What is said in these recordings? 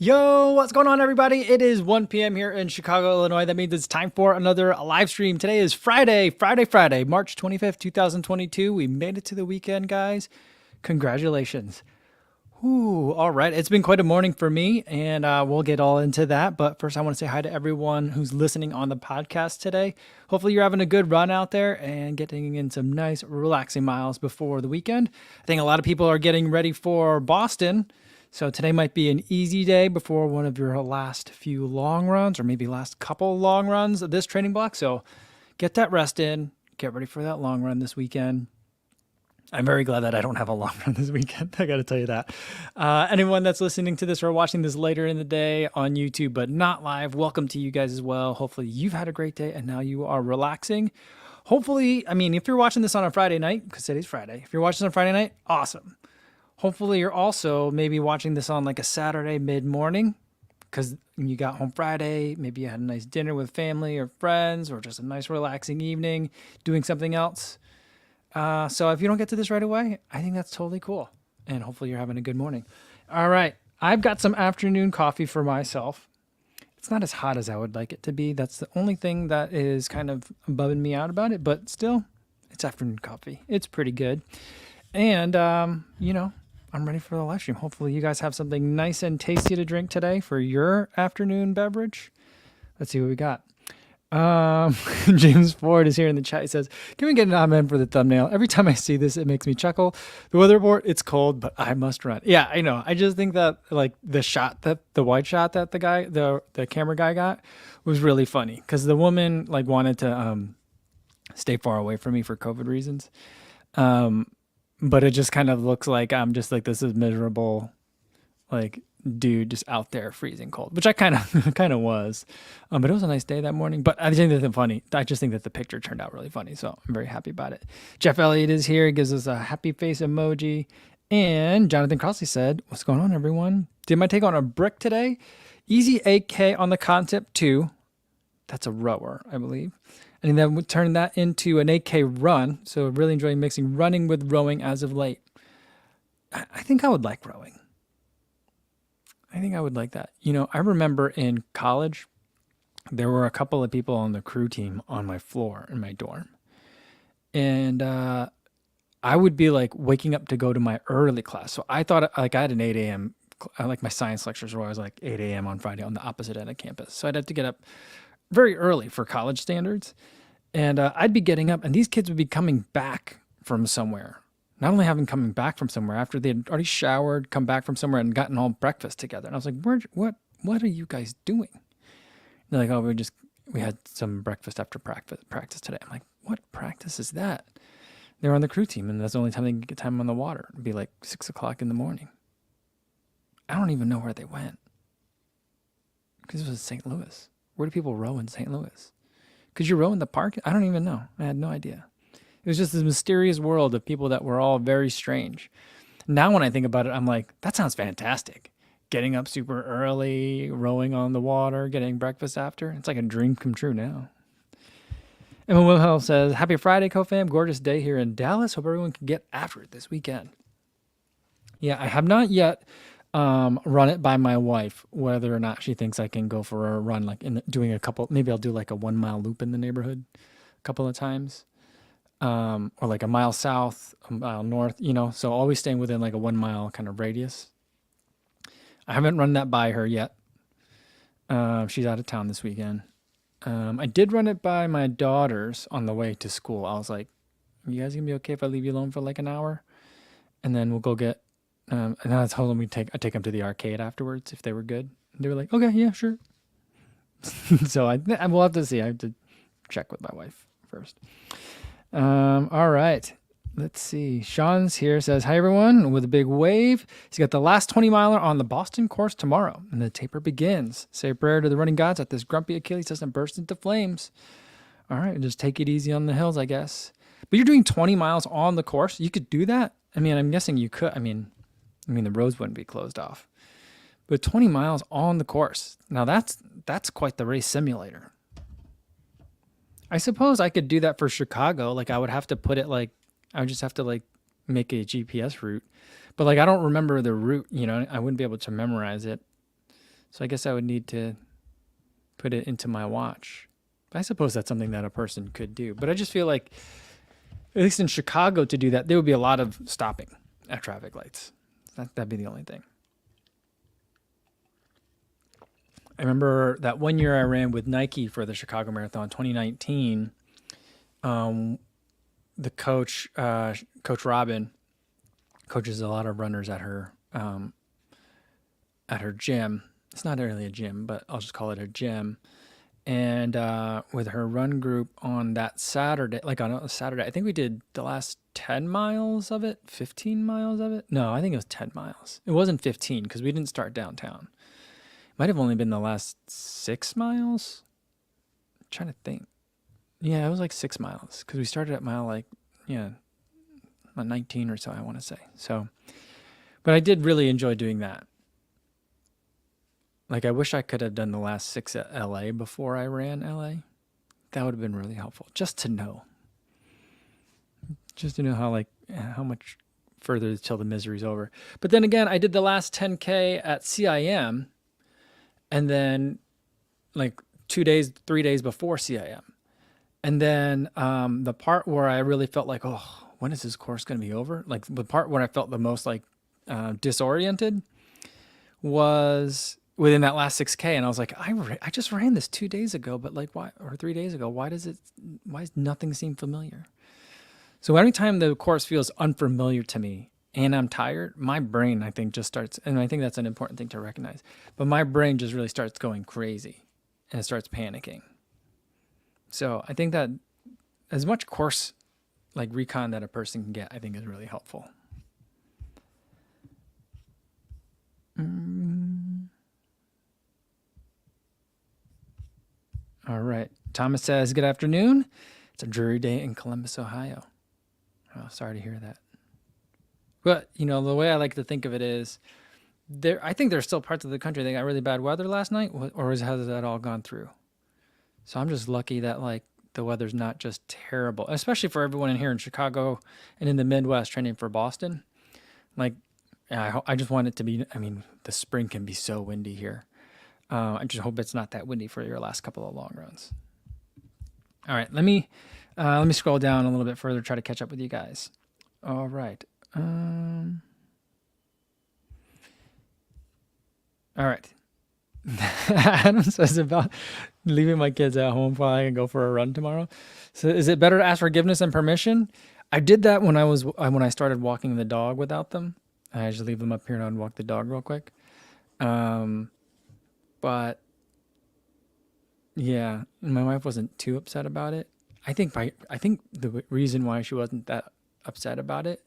Yo, what's going on, everybody? It is 1 p.m. here in Chicago, Illinois. That means it's time for another live stream. Today is Friday, March 25th, 2022. We made it to the weekend, guys. Congratulations. Ooh, all right. It's been quite a morning for me, and we'll get all into that. But first, I want to say hi to everyone who's listening on the podcast today. Hopefully, you're having a good run out there and getting in some nice, relaxing miles before the weekend. I think a lot of people are getting ready for Boston. So today might be an easy day before one of your last few long runs, or maybe last couple long runs of this training block. So get that rest in, get ready for that long run this weekend. I'm very glad that I don't have a long run this weekend. I got to tell you that. Anyone that's listening to this or watching this later in the day on YouTube, but not live, welcome to you guys as well. Hopefully you've had a great day and now you are relaxing. Hopefully, if you're watching this on a Friday night, because today's Friday, if you're watching on Friday night, awesome. Hopefully you're also maybe watching this on like a Saturday mid-morning because you got home Friday, maybe you had a nice dinner with family or friends or just a nice relaxing evening doing something else. So if you don't get to this right away, I think that's totally cool. And hopefully you're having a good morning. All right. I've got some afternoon coffee for myself. It's not as hot as I would like it to be. That's the only thing that is kind of bumming me out about it, but still, it's afternoon coffee. It's pretty good. And, I'm ready for the live stream. Hopefully you guys have something nice and tasty to drink today for your afternoon beverage. Let's see what we got. James Ford is here in the chat. He says, can we get an amen for the thumbnail? Every time I see this, it makes me chuckle. The weather report, it's cold, but I must run. Yeah, I know. I just think that like the white shot that the camera guy got was really funny because the woman like wanted to stay far away from me for COVID reasons. But it just kind of looks like I'm just like this is miserable, like dude just out there freezing cold, which I kind of was. But it was a nice day that morning. But I think that's funny. I just think that the picture turned out really funny, so I'm very happy about it. Jeff Elliott is here. He gives us a happy face emoji. And Jonathan Crossley said, "What's going on, everyone? Did my take on a brick today? Easy 8K on the concept 2. That's a rower, I believe." And then we turn that into an 8K run. So really enjoying mixing running with rowing as of late. I think I would like rowing. I think I would like that. I remember in college, there were a couple of people on the crew team on my floor in my dorm. And I would be like waking up to go to my early class. So I thought like I had an 8 a.m. Like my science lectures were always like 8 a.m. on Friday on the opposite end of campus. So I'd have to get up very early for college standards. And I'd be getting up and these kids would be coming back from somewhere. Not only having coming back from somewhere after they had already showered, come back from somewhere and gotten all breakfast together. And I was like, what are you guys doing? And they're like, oh, we had some breakfast after practice today. I'm like, what practice is that? They're on the crew team and that's the only time they can get time on the water. It'd be like 6 o'clock in the morning. I don't even know where they went. Because it was St. Louis. Where do people row in St. Louis? Could you row in the park? I don't even know. I had no idea. It was just this mysterious world of people that were all very strange. Now when I think about it, I'm like, that sounds fantastic. Getting up super early, rowing on the water, getting breakfast after. It's like a dream come true now. Emma Wilhelm says, happy Friday, co-fam. Gorgeous day here in Dallas. Hope everyone can get after it this weekend. Yeah, I have not yet run it by my wife, whether or not she thinks I can go for a run, like doing a couple, maybe I'll do like a 1 mile loop in the neighborhood a couple of times, or like a mile south, a mile north, so always staying within like a 1 mile kind of radius. I haven't run that by her yet. She's out of town this weekend. I did run it by my daughters on the way to school. I was like, are you guys gonna be okay if I leave you alone for like an hour? And then we'll go get and I told them I take them to the arcade afterwards if they were good. And they were like, okay, yeah, sure. So I will have to see. I have to check with my wife first. All right. Let's see. Sean's here, says, hi, everyone, with a big wave. He's got the last 20 miler on the Boston course tomorrow, and the taper begins. Say a prayer to the running gods that this grumpy Achilles doesn't burst into flames. All right, just take it easy on the hills, I guess. But you're doing 20 miles on the course? You could do that? I'm guessing you could. The roads wouldn't be closed off. But 20 miles on the course. Now that's quite the race simulator. I suppose I could do that for Chicago. Like I would have to put it like, I would just have to like make a GPS route. But like I don't remember the route, I wouldn't be able to memorize it. So I guess I would need to put it into my watch. I suppose that's something that a person could do. But I just feel like, at least in Chicago, to do that, there would be a lot of stopping at traffic lights. That'd be the only thing. I remember that one year I ran with Nike for the Chicago Marathon, 2019. The coach, Coach Robin, coaches a lot of runners at her gym. It's not really a gym, but I'll just call it a gym. And with her run group on that Saturday, like on a Saturday, I think we did the last 10 miles of it, 15 miles of it. No, I think it was 10 miles. It wasn't 15 because we didn't start downtown. Might have only been the last 6 miles. I'm trying to think. Yeah, it was like 6 miles because we started at mile 19 or so, I want to say. So, but I did really enjoy doing that. Like, I wish I could have done the last 6 at LA before I ran LA. That would have been really helpful, just to know how much further till the misery's over. But then again, I did the last 10K at CIM, and then like 3 days before CIM. And then the part where I really felt like, oh, when is this course going to be over? Like the part where I felt the most like disoriented was within that last 6K. And I was like, I just ran this 2 days ago, but like why, or 3 days ago, why does nothing seem familiar? So anytime the course feels unfamiliar to me and I'm tired, my brain, I think, just starts, and I think that's an important thing to recognize, but my brain just really starts going crazy and it starts panicking. So I think that as much course like recon that a person can get, I think is really helpful. All right. Thomas says, good afternoon. It's a dreary day in Columbus, Ohio. Oh, sorry to hear that. But, the way I like to think of it is, I think there's still parts of the country that got really bad weather last night, or has that all gone through? So I'm just lucky that, like, the weather's not just terrible, especially for everyone in here in Chicago and in the Midwest training for Boston. Like, I just want it to be, the spring can be so windy here. I just hope it's not that windy for your last couple of long runs. All right, let me scroll down a little bit further, try to catch up with you guys. All right. All right. Adam says about leaving my kids at home while I can go for a run tomorrow. So is it better to ask forgiveness and permission? I did that when I started walking the dog without them. I just leave them up here and I'd walk the dog real quick. But yeah, my wife wasn't too upset about it. I think the reason why she wasn't that upset about it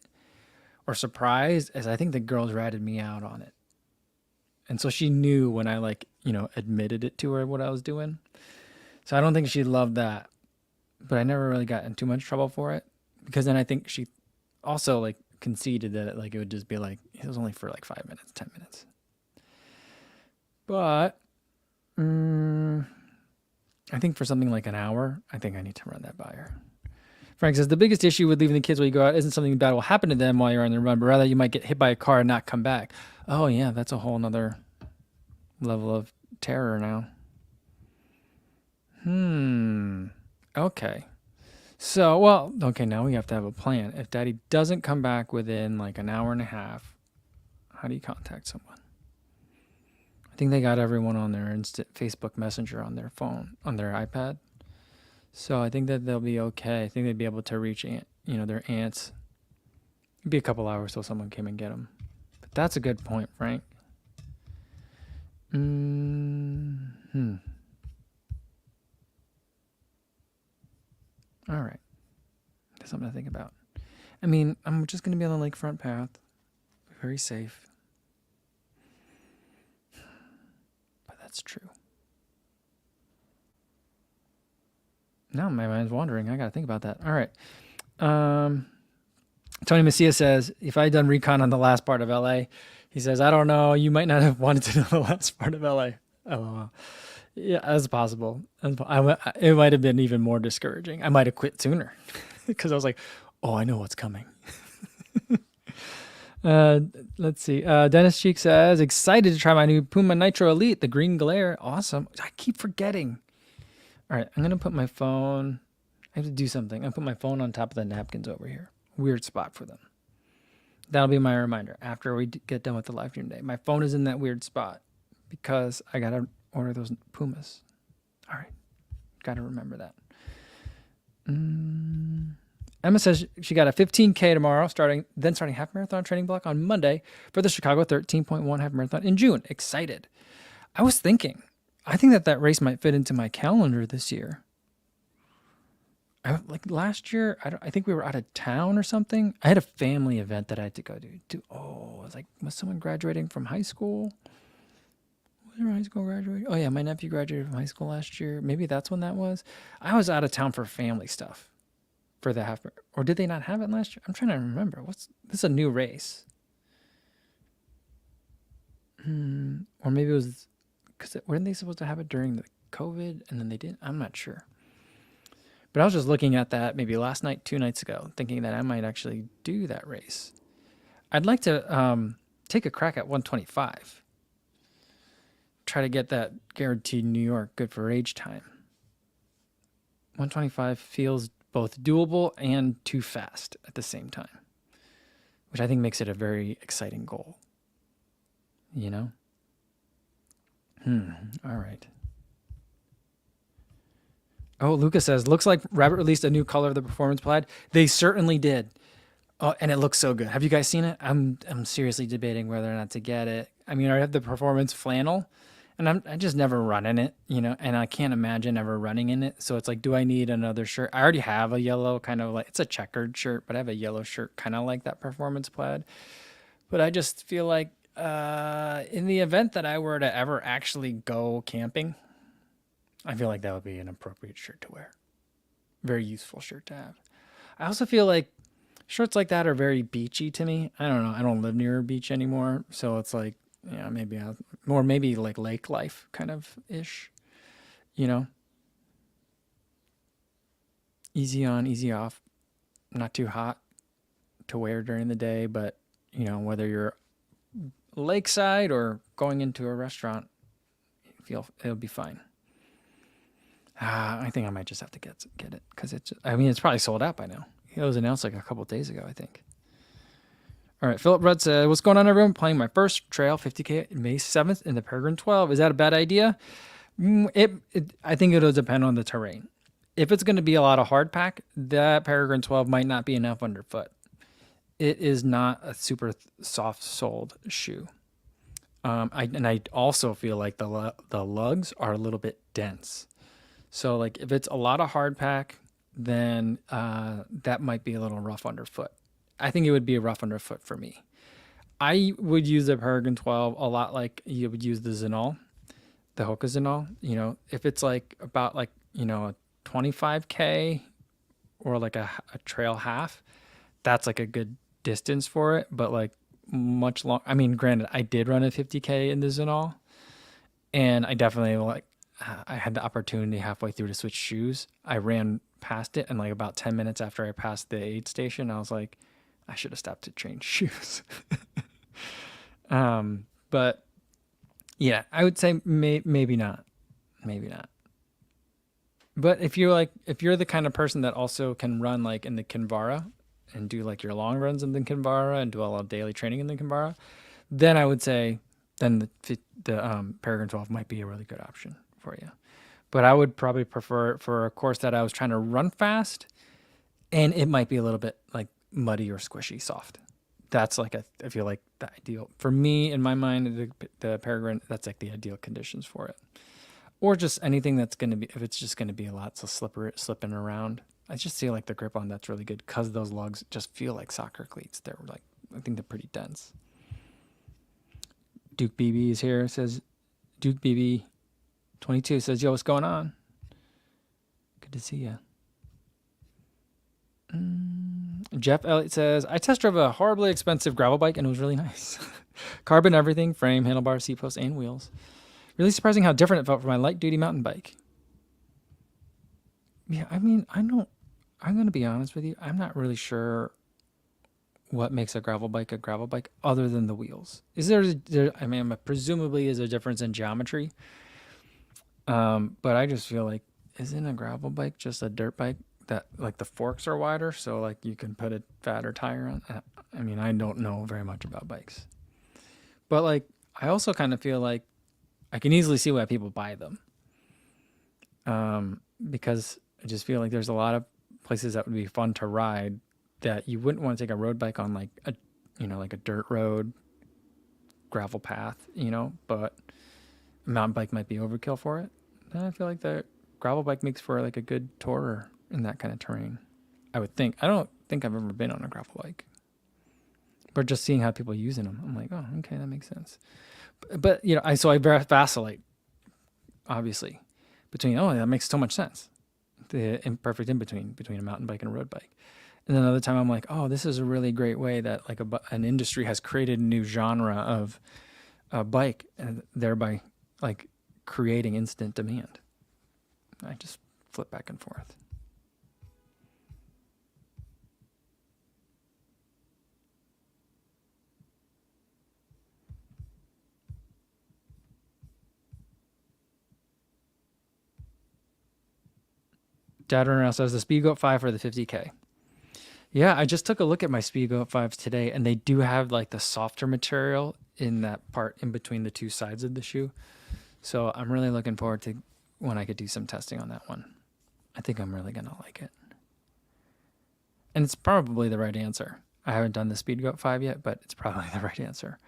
or surprised is I think the girls ratted me out on it. And so she knew when I admitted it to her what I was doing. So I don't think she loved that, but I never really got in too much trouble for it because then I think she also conceded that it would just be it was only for 5 minutes, 10 minutes. But I think for something like an hour, I think I need to run that by her. Frank says, the biggest issue with leaving the kids while you go out isn't something bad will happen to them while you're on the run, but rather you might get hit by a car and not come back. Oh, yeah, that's a whole nother level of terror now. Okay. So, now we have to have a plan. If Daddy doesn't come back within an hour and a half, how do you contact someone? I think they got everyone on their Facebook Messenger on their phone, on their iPad. So I think that they'll be okay. I think they'd be able to reach their aunts. It'd be a couple hours till someone came and get them. But that's a good point, Frank. All right. That's something to think about. I'm just going to be on the lakefront path. Very safe. But that's true. Now my mind's wandering. I got to think about that. All right. Tony Messia says, if I had done recon on the last part of LA, he says, I don't know. You might not have wanted to know the last part of LA. Oh, yeah, that's possible. It might have been even more discouraging. I might have quit sooner because I was like, oh, I know what's coming. Uh, let's see. Dennis Cheek says, excited to try my new Puma Nitro Elite, the green glare. Awesome. I keep forgetting. All right, I'm going to put my phone. I have to do something. I'm going to put my phone on top of the napkins over here. Weird spot for them. That'll be my reminder after we get done with the live stream today. My phone is in that weird spot because I got to order those Pumas. All right. Got to remember that. Emma says she got a 15K tomorrow, starting half marathon training block on Monday for the Chicago 13.1 half marathon in June. Excited. I was thinking, I think that race might fit into my calendar this year. Like last year, I think we were out of town or something. I had a family event that I had to go to. Was someone graduating from high school? Was there high school graduating? Oh yeah, my nephew graduated from high school last year. Maybe that's when that was. I was out of town for family stuff for the half, or did they not have it last year? I'm trying to remember. This is a new race. Or maybe it was because weren't they supposed to have it during the COVID and then they didn't? I'm not sure. But I was just looking at that maybe last night, 2 nights ago, thinking that I might actually do that race. I'd like to take a crack at 125. Try to get that guaranteed New York good for age time. 125 feels both doable and too fast at the same time, which I think makes it a very exciting goal. You know? All right. Oh, Lucas says, looks like Rabbit released a new color of the performance plaid. They certainly did. Oh, and it looks so good. Have you guys seen it? I'm seriously debating whether or not to get it. I mean, I have the performance flannel, and I just never run in it, and I can't imagine ever running in it. So it's like, do I need another shirt? I already have a yellow kind of like, it's a checkered shirt, but I have a yellow shirt kind of like that performance plaid. But I just feel like in the event that I were to ever actually go camping, I feel like that would be an appropriate shirt to wear. Very useful shirt to have. I also feel like shirts like that are very beachy to me. I don't know. I don't live near a beach anymore. So it's like, maybe like lake life kind of ish, easy on, easy off, not too hot to wear during the day. But, whether you're lakeside or going into a restaurant, it'll be fine. I think I might just have to get it because it's probably sold out by now. It was announced like a couple days ago, I think. All right, Philip Rudd said, what's going on, everyone? Playing my first trail 50K May 7th in the Peregrine 12. Is that a bad idea? I think it'll depend on the terrain. If it's going to be a lot of hard pack, that Peregrine 12 might not be enough underfoot. It is not a super soft-soled shoe. I also feel like the lugs are a little bit dense. So like if it's a lot of hard pack, then that might be a little rough underfoot. I think it would be a rough underfoot for me. I would use the Peregrine 12 a lot like you would use the Zinol, the Hoka Zinol. If it's like about like, a 25K or like a trail half, that's like a good distance for it. But like much long. I mean, granted, I did run a 50K in the Zinol, and I definitely I had the opportunity halfway through to switch shoes. I ran past it, and like about 10 minutes after I passed the aid station, I was like, I should have stopped to change shoes. But yeah, I would say maybe not. But if you're the kind of person that also can run like in the Kinvara and do like your long runs in the Kinvara and do a lot of daily training in the Kinvara, then I would say then the Peregrine 12 might be a really good option for you. But I would probably prefer it for a course that I was trying to run fast, and it might be a little bit like muddy or squishy soft. That's like I feel like the ideal for me in my mind. The Peregrine, that's like the ideal conditions for it, or just anything that's gonna be, if it's just gonna be a lot so slipping around. I just feel like the grip on that's really good because those lugs just feel like soccer cleats. They're like, I think they're pretty dense. Duke BB is here. Says Duke BB 22 says, yo, what's going on? Good to see you. Jeff Elliott says, I test drove a horribly expensive gravel bike and it was really nice. Carbon everything, frame, handlebar, seat post, and wheels. Really surprising how different it felt from my light duty mountain bike. Yeah, I mean, I'm going to be honest with you. I'm not really sure what makes a gravel bike other than the wheels? Is I mean, presumably is a difference in geometry. But I just feel like, isn't a gravel bike just a dirt bike that like the forks are wider, so like you can put a fatter tire on? I mean, I don't know very much about bikes, but like I also kind of feel like I can easily see why people buy them. Because I just feel like there's a lot of places that would be fun to ride that you wouldn't want to take a road bike on, like a, like a dirt road, gravel path, but a mountain bike might be overkill for it. And I feel like the gravel bike makes for like a good tourer in that kind of terrain. I would think. I don't think I've ever been on a gravel bike, but just seeing how people using them, I'm like, oh, okay, that makes sense. But I vacillate, obviously, between, oh, that makes so much sense, the imperfect in between a mountain bike and a road bike. And then another time I'm like, oh, this is a really great way that like an industry has created a new genre of a bike, and thereby like creating instant demand. I just flip back and forth. Dad Runner says the Speedgoat 5 for the 50K. Yeah, I just took a look at my Speedgoat 5s today, and they do have like the softer material in that part in between the two sides of the shoe. So I'm really looking forward to when I could do some testing on that one. I think I'm really going to like it. And it's probably the right answer. I haven't done the Speedgoat 5 yet, but it's probably the right answer.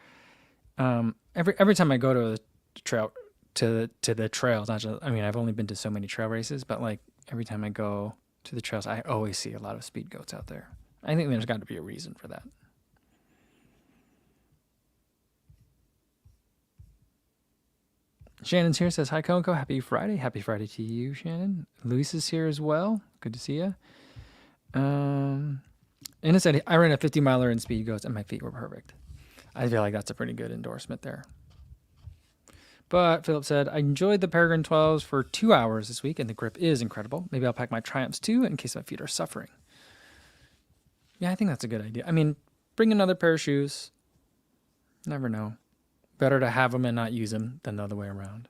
Every time I go to the trail, to the trails, not just, I mean, I've only been to so many trail races, but like every time I go to the trails, I always see a lot of Speedgoats out there. I think there's got to be a reason for that. Shannon's here, says, hi, Conco. Happy Friday. Happy Friday to you, Shannon. Luis is here as well. Good to see you. And it said, I ran a 50 miler in Speedgoats and my feet were perfect. I feel like that's a pretty good endorsement there. But Philip said, I enjoyed the Peregrine 12s for 2 hours this week, and the grip is incredible. Maybe I'll pack my Triumphs too in case my feet are suffering. Yeah, I think that's a good idea. I mean, bring another pair of shoes. Never know. Better to have them and not use them than the other way around.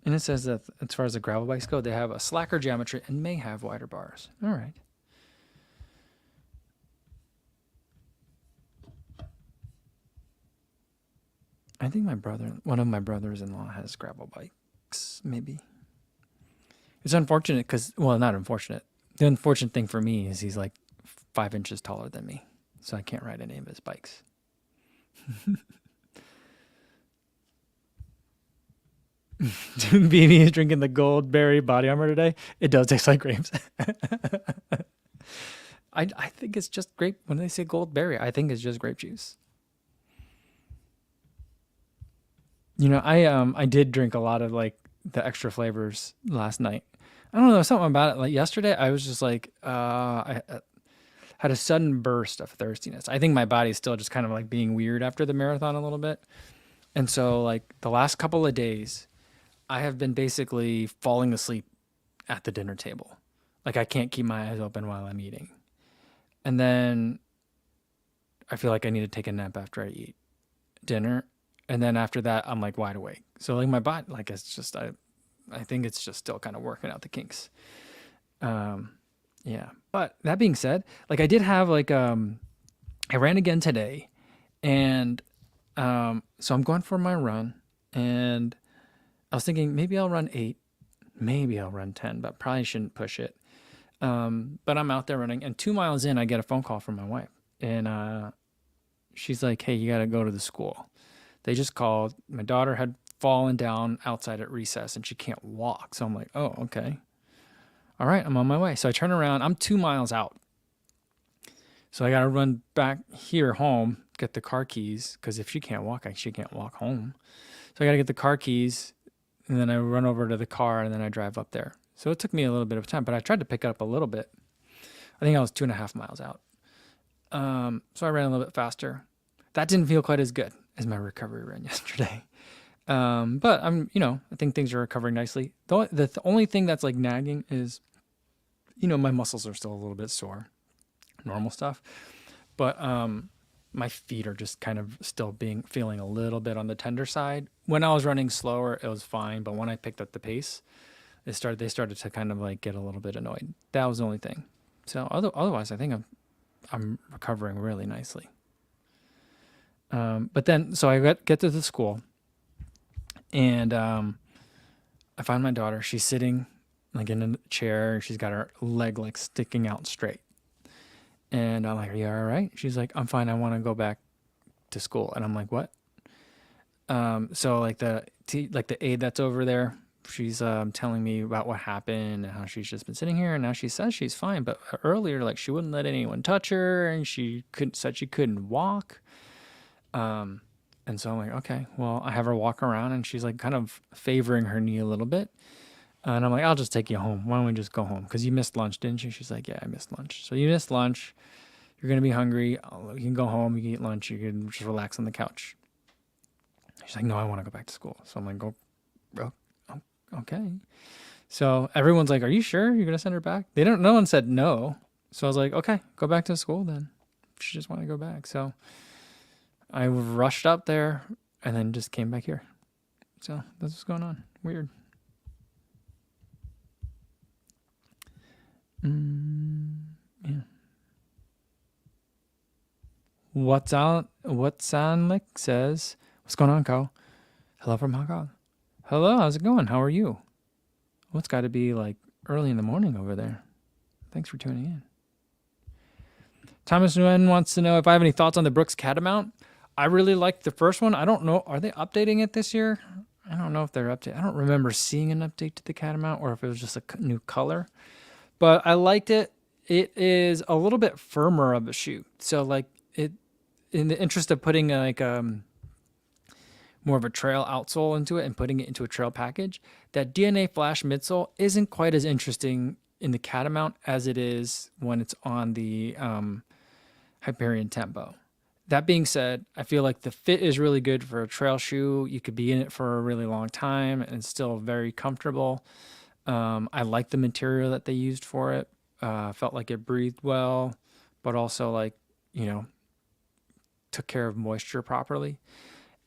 And it says that as far as the gravel bikes go, they have a slacker geometry and may have wider bars. All right. I think one of my brothers-in-law has gravel bikes, maybe. It's unfortunate because, well, not unfortunate. The unfortunate thing for me is he's like 5 inches taller than me, so I can't ride any of his bikes. BB is drinking the Goldberry body armor today. It does taste like grapes. I think it's just grape. When they say Goldberry, I think it's just grape juice. I did drink a lot of like the extra flavors last night. I don't know, something about it. Like yesterday, I was just like, I had a sudden burst of thirstiness. I think my body's still just kind of like being weird after the marathon a little bit. And so like the last couple of days, I have been basically falling asleep at the dinner table. Like I can't keep my eyes open while I'm eating. And then I feel like I need to take a nap after I eat dinner. And then after that, I'm like wide awake. So like my body, like it's just, I think it's just still kind of working out the kinks. Yeah. But that being said, like I did have like, I ran again today, and so I'm going for my run, and I was thinking maybe I'll run 8, maybe I'll run 10, but probably shouldn't push it. But I'm out there running, and 2 miles in, I get a phone call from my wife, and she's like, hey, you got to go to the school. They just called. My daughter had fallen down outside at recess, and she can't walk. So I'm like, oh, okay. All right, I'm on my way. So I turn around. I'm 2 miles out. So I got to run back here home, get the car keys, because if she can't walk, she can't walk home. So I got to get the car keys, and then I run over to the car, and then I drive up there. So it took me a little bit of time, but I tried to pick it up a little bit. I think I was 2.5 miles out. So I ran a little bit faster. That didn't feel quite as good is my recovery run yesterday. But I think things are recovering nicely. The only thing that's like nagging is, my muscles are still a little bit sore, normal stuff. But my feet are just kind of still feeling a little bit on the tender side. When I was running slower, it was fine. But when I picked up the pace, they started to kind of like get a little bit annoyed. That was the only thing. So otherwise, I think I'm recovering really nicely. But then, so I get to the school, and I find my daughter. She's sitting like in a chair. She's got her leg like sticking out straight. And I'm like, "Are you all right?" She's like, "I'm fine. I want to go back to school." And I'm like, "What?" So like the aide that's over there, she's telling me about what happened and how she's just been sitting here, and now she says she's fine. But earlier, like she wouldn't let anyone touch her, and said she couldn't walk. And so I'm like, okay, well, I have her walk around, and she's like kind of favoring her knee a little bit. And I'm like, I'll just take you home. Why don't we just go home? Because you missed lunch, didn't you? She's like, yeah, I missed lunch. So you missed lunch. You're going to be hungry. You can go home. You can eat lunch. You can just relax on the couch. She's like, no, I want to go back to school. So I'm like, oh, okay. So everyone's like, are you sure you're going to send her back? No one said no. So I was like, okay, go back to school then. She just wanted to go back. So I rushed up there and then just came back here. So that's what's going on. Weird. Yeah. Watsanlik says, what's going on, Kyle? Hello from Hong Kong. Hello, how's it going? How are you? Well, it's got to be like early in the morning over there. Thanks for tuning in. Thomas Nguyen wants to know if I have any thoughts on the Brooks Catamount. I really liked the first one. I don't know. Are they updating it this year? I don't know if they're updating. I don't remember seeing an update to the Catamount or if it was just a new color. But I liked it. It is a little bit firmer of a shoe. So like it, in the interest of putting like more of a trail outsole into it and putting it into a trail package, that DNA Flash midsole isn't quite as interesting in the Catamount as it is when it's on the Hyperion Tempo. That being said, I feel like the fit is really good for a trail shoe. You could be in it for a really long time and it's still very comfortable. I like the material that they used for it. Felt like it breathed well, but also like, took care of moisture properly.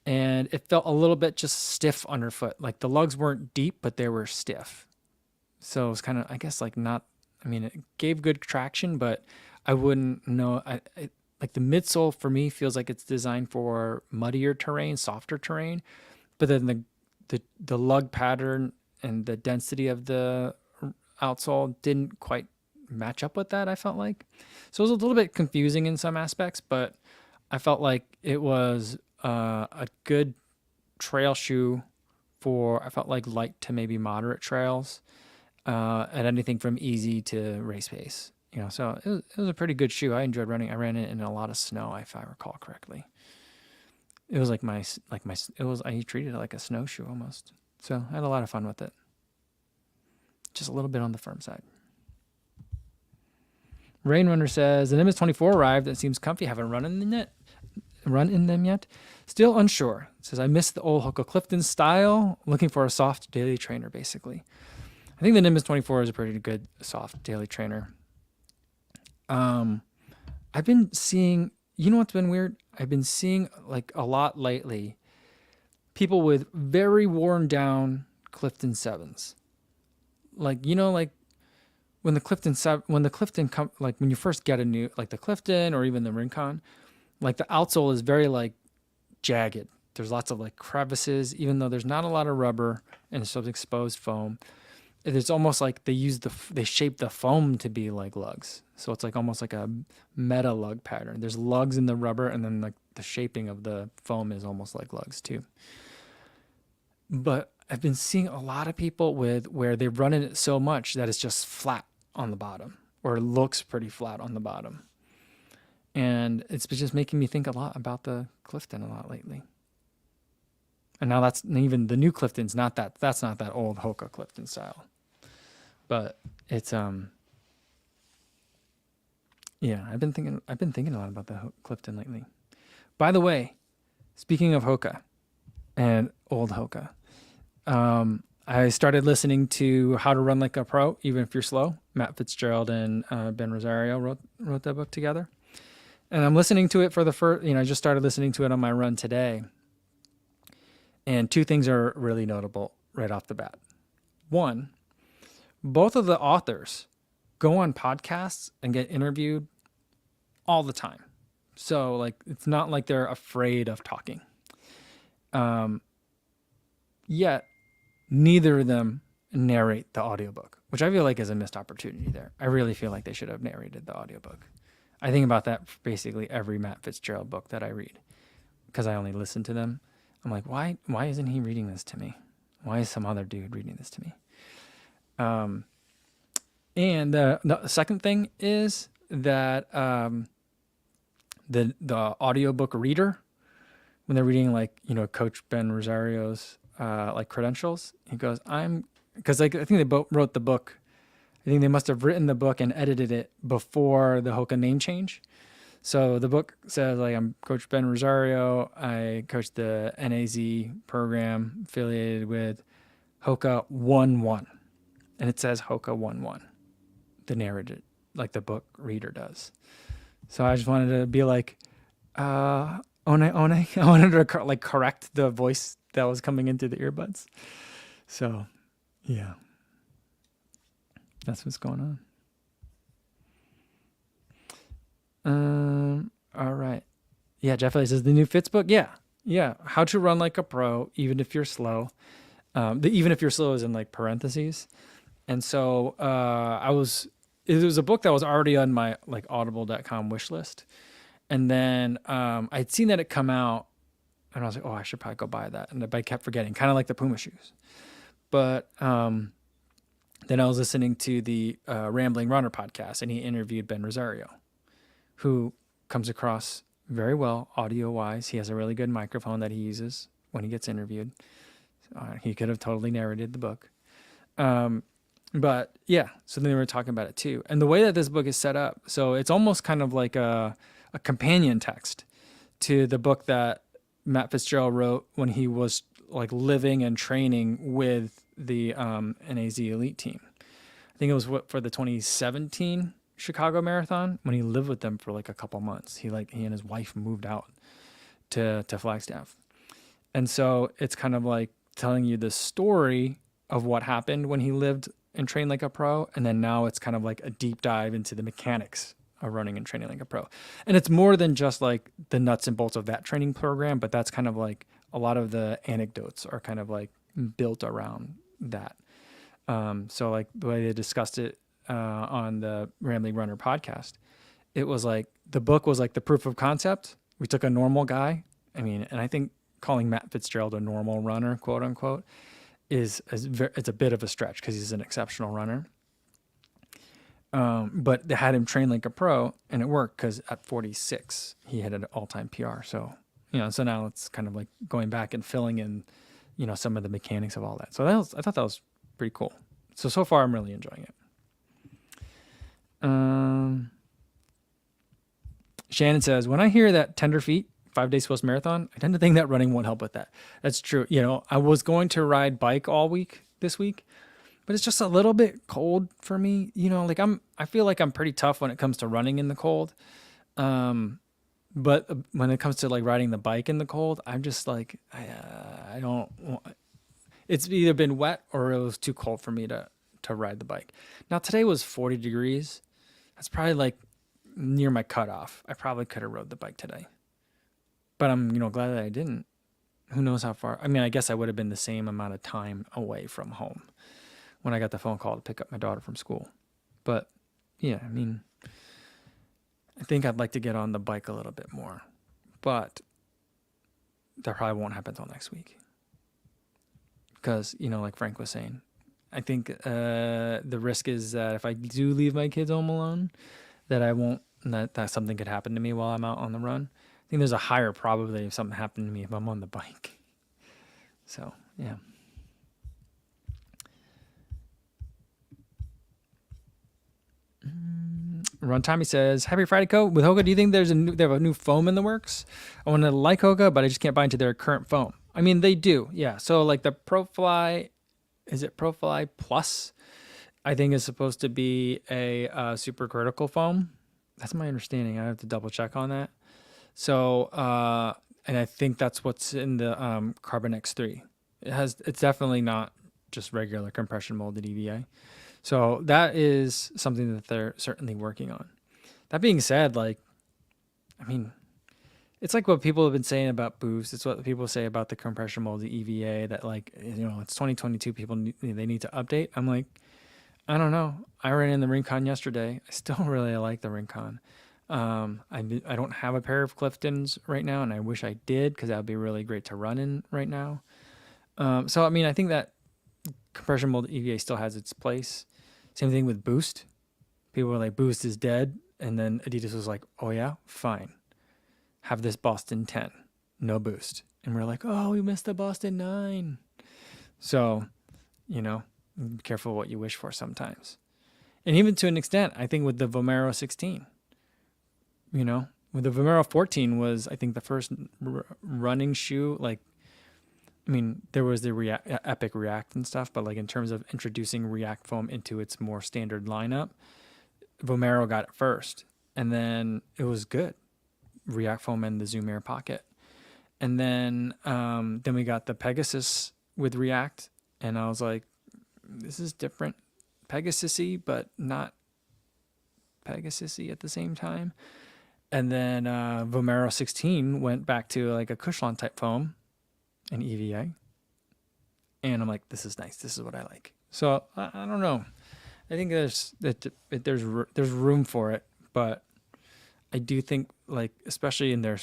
And it felt a little bit just stiff underfoot. Like the lugs weren't deep, but they were stiff. So it was kind of, I guess, like it gave good traction, but I wouldn't know. Like the midsole for me feels like it's designed for muddier terrain, softer terrain, but then the lug pattern and the density of the outsole didn't quite match up with that, I felt like. So it was a little bit confusing in some aspects, but I felt like it was a good trail shoe I felt like light to maybe moderate trails, at anything from easy to race pace. So it was a pretty good shoe. I enjoyed running. I ran it in a lot of snow, if I recall correctly. It was I treated it like a snowshoe almost. So I had a lot of fun with it. Just a little bit on the firm side. Rainrunner says, the Nimbus 24 arrived. It seems comfy. Haven't run in them yet. Still unsure. It says, I miss the old Hoka Clifton style. Looking for a soft daily trainer, basically. I think the Nimbus 24 is a pretty good soft daily trainer. I've been seeing, what's been weird? I've been seeing like a lot lately, people with very worn down Clifton 7s. Like, when when you first get a new, like the Clifton or even the Rincon, like the outsole is very like jagged. There's lots of like crevices, even though there's not a lot of rubber and it's exposed foam. It's almost like they shape the foam to be like lugs. So it's like almost like a meta lug pattern. There's lugs in the rubber, and then like the shaping of the foam is almost like lugs too. But I've been seeing a lot of people where they've run in it so much that it's just flat on the bottom, or it looks pretty flat on the bottom. And it's just making me think a lot about the Clifton a lot lately. And now that's even the new Clifton's that's not that old Hoka Clifton style. But it's yeah, I've been thinking a lot about the Clifton lately. By the way, Speaking of Hoka and old Hoka, I started listening to How to Run Like a Pro, Even If You're Slow. Matt Fitzgerald and Ben Rosario wrote that book together. And I'm listening to it for the first, I just started listening to it on my run today. And two things are really notable right off the bat. One, both of the authors go on podcasts and get interviewed all the time. So like, it's not like they're afraid of talking. Yet neither of them narrate the audiobook, which I feel like is a missed opportunity there. I really feel like they should have narrated the audiobook. I think about that for basically every Matt Fitzgerald book that I read because I only listen to them. I'm like, why isn't he reading this to me? Why is some other dude reading this to me? And the second thing is that the audiobook reader, when they're reading like, Coach Ben Rosario's like credentials, he goes, because like I think they both wrote the book. I think they must have written the book and edited it before the Hoka name change. So the book says like, I'm Coach Ben Rosario. I coach the NAZ program affiliated with Hoka 1-1. And it says Hoka 1-1. The narrator, like the book reader does. So I just wanted to be like, one. I wanted to like correct the voice that was coming into the earbuds. So, yeah, that's what's going on. All right. Yeah, Jeff Elliott says the new Fitz book. Yeah. How to Run Like a Pro, Even If You're Slow. The even if you're slow is in like parentheses. And so it was a book that was already on my like audible.com wish list. And then I'd seen that it come out and I was like, oh, I should probably go buy that. And I kept forgetting, kind of like the Puma shoes. But then I was listening to the Rambling Runner podcast and he interviewed Ben Rosario, who comes across very well audio-wise. He has a really good microphone that he uses when he gets interviewed. He could have totally narrated the book. But yeah, so then they were talking about it too. And the way that this book is set up, so it's almost kind of like a companion text to the book that Matt Fitzgerald wrote when he was like living and training with the NAZ elite team. I think it was for the 2017 Chicago Marathon when he lived with them for like a couple months. He and his wife moved out to Flagstaff. And so it's kind of like telling you the story of what happened when he lived and trained like a pro. And then now it's kind of like a deep dive into the mechanics of running and training like a pro. And it's more than just like the nuts and bolts of that training program, but that's kind of like a lot of the anecdotes are kind of like built around that. So like the way they discussed it on the Rambling Runner podcast, it was like the book was like the proof of concept. We took a normal guy. And I think calling Matt Fitzgerald a normal runner, quote unquote, it's a bit of a stretch because he's an exceptional runner. But they had him train like a pro and it worked because at 46, he had an all-time PR. So, so now it's kind of like going back and filling in, some of the mechanics of all that. So I thought that was pretty cool. So far I'm really enjoying it. Shannon says, when I hear that tender feet 5 days post marathon, I tend to think that running won't help with that. That's true. I was going to ride bike all week this week, but it's just a little bit cold for me. Like I feel like I'm pretty tough when it comes to running in the cold. But when it comes to like riding the bike in the cold, I'm just like, I don't want, it's either been wet or it was too cold for me to ride the bike. Now today was 40 degrees. That's probably like near my cutoff. I probably could have rode the bike today, but I'm, glad that I didn't. Who knows how far? I guess I would have been the same amount of time away from home when I got the phone call to pick up my daughter from school. But yeah, I think I'd like to get on the bike a little bit more, but that probably won't happen until next week. Because, like Frank was saying, I think the risk is that if I do leave my kids home alone, that something could happen to me while I'm out on the run. I think there's a higher probability of something happening to me if I'm on the bike. So, yeah. Runtime says, "Happy Friday, Co. With Hoka, do you think they have a new foam in the works? I want to like Hoka, but I just can't buy into their current foam." I mean, they do, yeah. So like the ProFly, is it ProFly Plus? I think is supposed to be a super critical foam. That's my understanding. I have to double check on that. So, and I think that's what's in the Carbon X3. It's definitely not just regular compression molded EVA. So that is something that they're certainly working on. That being said, like, I mean, it's like what people have been saying about Boost. It's what people say about the compression molded EVA that, like, it's 2022. They need to update. I'm like, I don't know. I ran in the Rincon yesterday. I still really like the Rincon. I don't have a pair of Cliftons right now, and I wish I did because that would be really great to run in right now. So, I mean, I think that compression molded EVA still has its place. Same thing with Boost. People were like, Boost is dead. And then Adidas was like, oh yeah, fine. Have this Boston 10, no Boost. And we're like, oh, we missed the Boston 9. So, be careful what you wish for sometimes. And even to an extent, I think with the Vomero 16, with the Vomero 14 was, I think, the first running shoe, like, I mean, there was the Epic React and stuff, but like in terms of introducing React foam into its more standard lineup, Vomero got it first, and then it was good. React foam and the Zoom Air Pocket, and then we got the Pegasus with React, and I was like, this is different, Pegasus-y, but not Pegasus-y at the same time. And then Vomero 16 went back to like a Cushlon type foam, an EVA, and I'm like, this is nice. This is what I like. So I don't know. I think there's room for it, but I do think, like, especially in their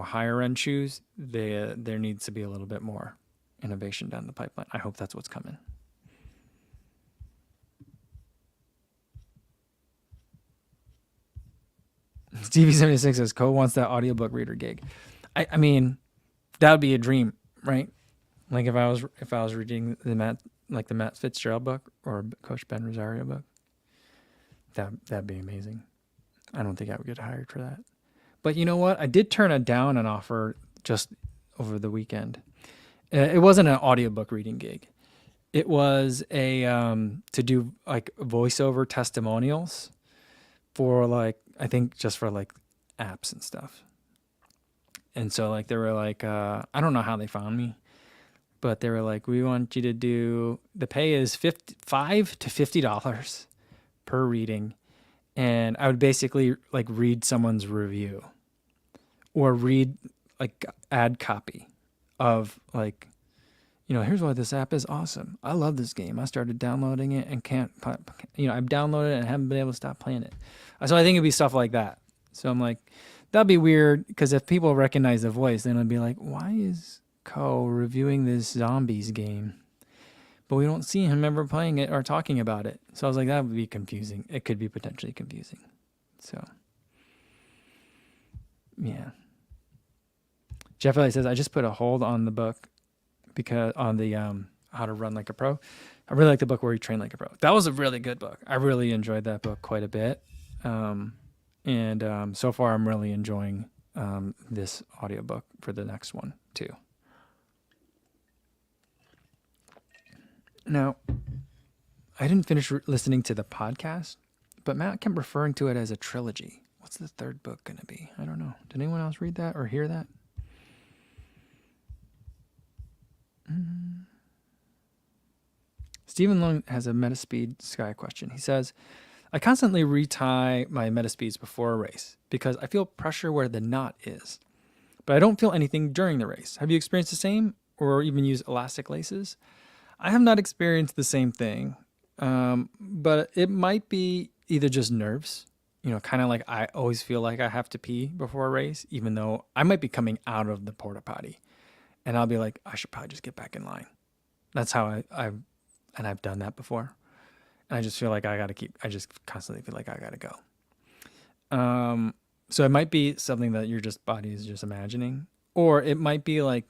higher end shoes, there needs to be a little bit more innovation down the pipeline. I hope that's what's coming. Stevie76 says, Co wants that audiobook reader gig. I mean, that would be a dream, right? Like if I was reading the Matt Fitzgerald book or Coach Ben Rosario book, that'd be amazing. I don't think I would get hired for that. But you know what? I did turn down an offer just over the weekend. It wasn't an audiobook reading gig. It was to do like voiceover testimonials for, like, I think just for like apps and stuff. And so like they were like, I don't know how they found me, but they were like, we want you to do, the pay is $5 to $50 per reading. And I would basically like read someone's review or read like ad copy of like, here's why this app is awesome. I love this game. I started downloading it and I've downloaded it and haven't been able to stop playing it. So I think it'd be stuff like that. So I'm like, that'd be weird because if people recognize the voice, then it'd be like, why is Co reviewing this zombies game? But we don't see him ever playing it or talking about it. So I was like, that would be confusing. It could be potentially confusing. So, yeah. Jeff Elliott says, I just put a hold on the book because on the How to Run Like a Pro. I really like the book Where You Train Like a Pro. That was a really good book. I really enjoyed that book quite a bit. And so far I'm really enjoying this audiobook for the next one too. Now, I didn't finish listening to the podcast, but Matt kept referring to it as a trilogy. What's the third book going to be? I don't know. Did anyone else read that or hear that? Stephen Long has a Metaspeed Sky question. He says, I constantly retie my Metaspeeds before a race because I feel pressure where the knot is, but I don't feel anything during the race. Have you experienced the same or even used elastic laces? I have not experienced the same thing, but it might be either just nerves, kind of like I always feel like I have to pee before a race, even though I might be coming out of the porta potty and I'll be like, I should probably just get back in line. That's how I've done that before. And I just feel like I just constantly feel like I got to go. So it might be something that your body is just imagining, or it might be like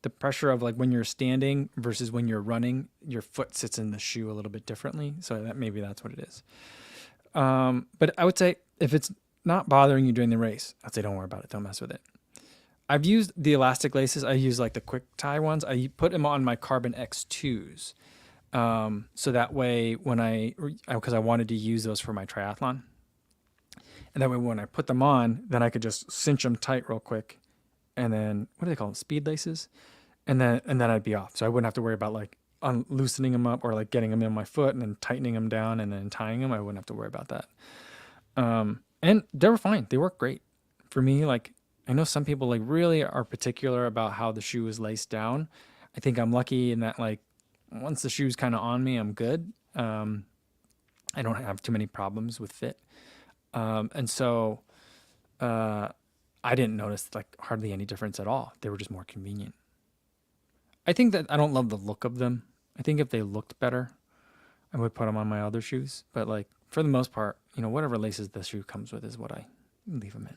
the pressure of like when you're standing versus when you're running, your foot sits in the shoe a little bit differently. So maybe that's what it is. But I would say if it's not bothering you during the race, I'd say don't worry about it. Don't mess with it. I've used the elastic laces. I use like the quick tie ones. I put them on my Carbon X2s. So that way because I wanted to use those for my triathlon. And that way when I put them on, then I could just cinch them tight real quick. And then, what do they call them? Speed laces. And then I'd be off. So I wouldn't have to worry about like loosening them up or like getting them in my foot and then tightening them down and then tying them. I wouldn't have to worry about that. And they were fine. They work great for me. Like, I know some people like really are particular about how the shoe is laced down. I think I'm lucky in that like once the shoe's kind of on me, I'm good. I don't have too many problems with fit. And so I didn't notice like hardly any difference at all. They were just more convenient. I think that I don't love the look of them. I think if they looked better, I would put them on my other shoes. But like for the most part, whatever laces the shoe comes with is what I leave them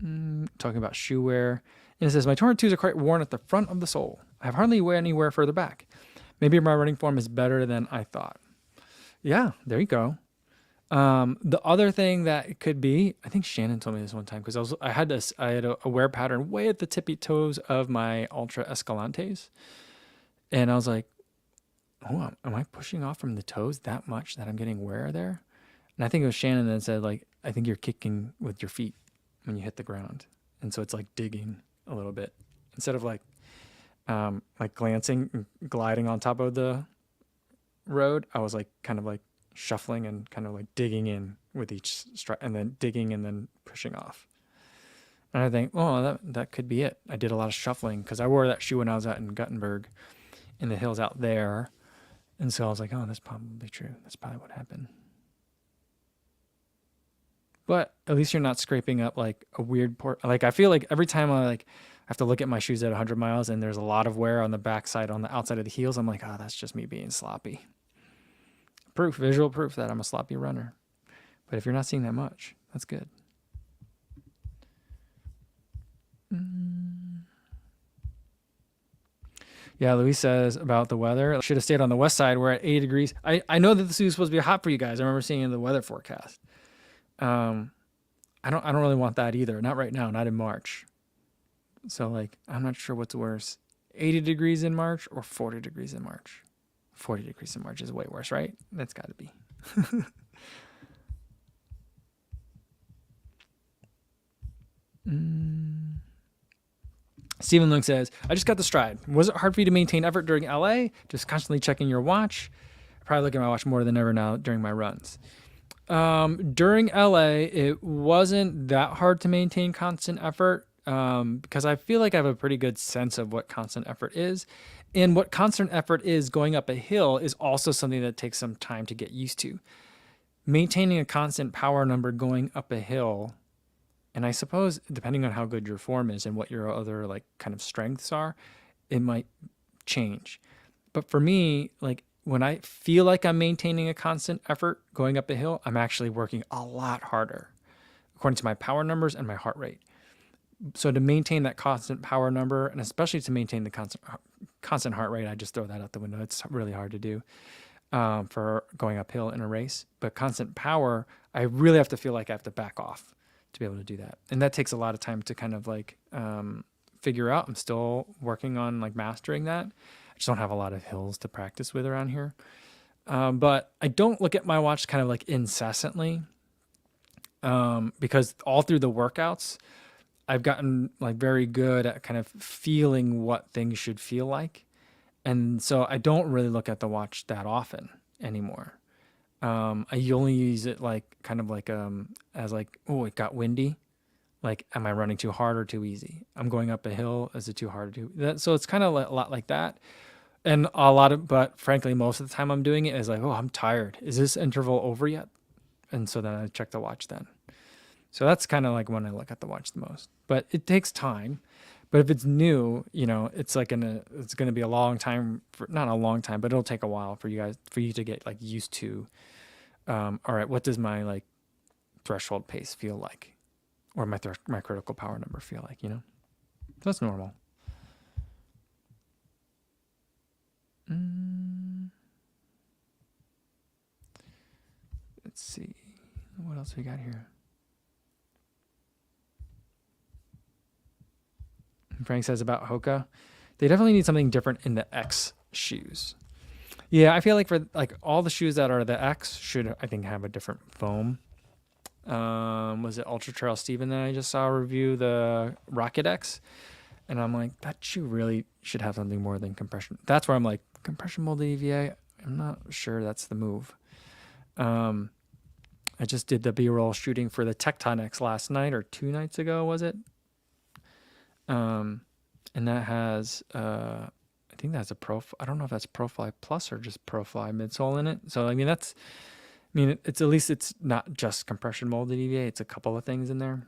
in. Talking about shoe wear. And it says, my Torrent 2s are quite worn at the front of the sole. I have hardly wear anywhere further back. Maybe my running form is better than I thought. Yeah, there you go. The other thing that it could be, I think Shannon told me this one time because I had a wear pattern way at the tippy toes of my Ultra Escalantes, and I was like, "Oh, am I pushing off from the toes that much that I'm getting wear there?" And I think it was Shannon that said, like, "I think you're kicking with your feet when you hit the ground, and so it's like digging a little bit instead of like glancing, gliding on top of the road. I was like kind of like." Shuffling and kind of like digging in with each stride and then digging and then pushing off. And I think, that could be it. I did a lot of shuffling because I wore that shoe when I was out in Guttenberg in the hills out there. And so I was like, that's probably true. That's probably what happened. But at least you're not scraping up like a weird port. Like I feel like every time I have to look at my shoes at 100 miles and there's a lot of wear on the backside, on the outside of the heels, I'm like, that's just me being sloppy. Visual proof that I'm a sloppy runner. But if you're not seeing that much, that's good. Yeah, Luis says about the weather. I should have stayed on the west side. We're at 80 degrees. I know that this is supposed to be hot for you guys. I remember seeing in the weather forecast. I don't really want that either. Not right now, not in March. So like I'm not sure what's worse. 80 degrees in March or 40 degrees in March. 40 degrees in March is way worse, right? That's got to be. Stephen Lung says, I just got the stride. Was it hard for you to maintain effort during LA? Just constantly checking your watch? I probably look at my watch more than ever now during my runs. During LA, it wasn't that hard to maintain constant effort because I feel like I have a pretty good sense of what constant effort is. And what constant effort is going up a hill is also something that takes some time to get used to. Maintaining a constant power number going up a hill, and I suppose depending on how good your form is and what your other like kind of strengths are, it might change. But for me, like when I feel like I'm maintaining a constant effort going up a hill, I'm actually working a lot harder according to my power numbers and my heart rate. So to maintain that constant power number, and especially to maintain the constant heart rate, I just throw that out the window. It's really hard to do for going uphill in a race. But constant power, I really have to feel like I have to back off to be able to do that. And that takes a lot of time to kind of like figure out. I'm still working on like mastering that. I just don't have a lot of hills to practice with around here. But I don't look at my watch kind of like incessantly because all through the workouts, I've gotten like very good at kind of feeling what things should feel like. And so I don't really look at the watch that often anymore. I only use it like kind of like as like, it got windy. Like, am I running too hard or too easy? I'm going up a hill. Is it too hard or too that? So it's kind of a lot like that. And but frankly, most of the time I'm doing it is like, I'm tired. Is this interval over yet? And so then I check the watch then. So that's kind of like when I look at the watch the most. But it takes time. But if it's new, it's like it's gonna be a long time not a long time, but it'll take a while for you to get like used to. All right, what does my like threshold pace feel like, or my critical power number feel like? So that's normal. What else we got here? Frank says about Hoka, they definitely need something different in the X shoes. Yeah, I feel like for like all the shoes that are the X should, I think, have a different foam. Was it Ultra Trail Steven that I just saw review the Rocket X? And I'm like, that shoe really should have something more than compression. That's where I'm like, compression molded EVA, I'm not sure that's the move. I just did the B-roll shooting for the Tecton X last night or 2 nights ago, was it? And that has, I think that's a I don't know if that's ProFly Plus or just ProFly midsole in it. So, I mean, it's at least it's not just compression molded EVA. It's a couple of things in there.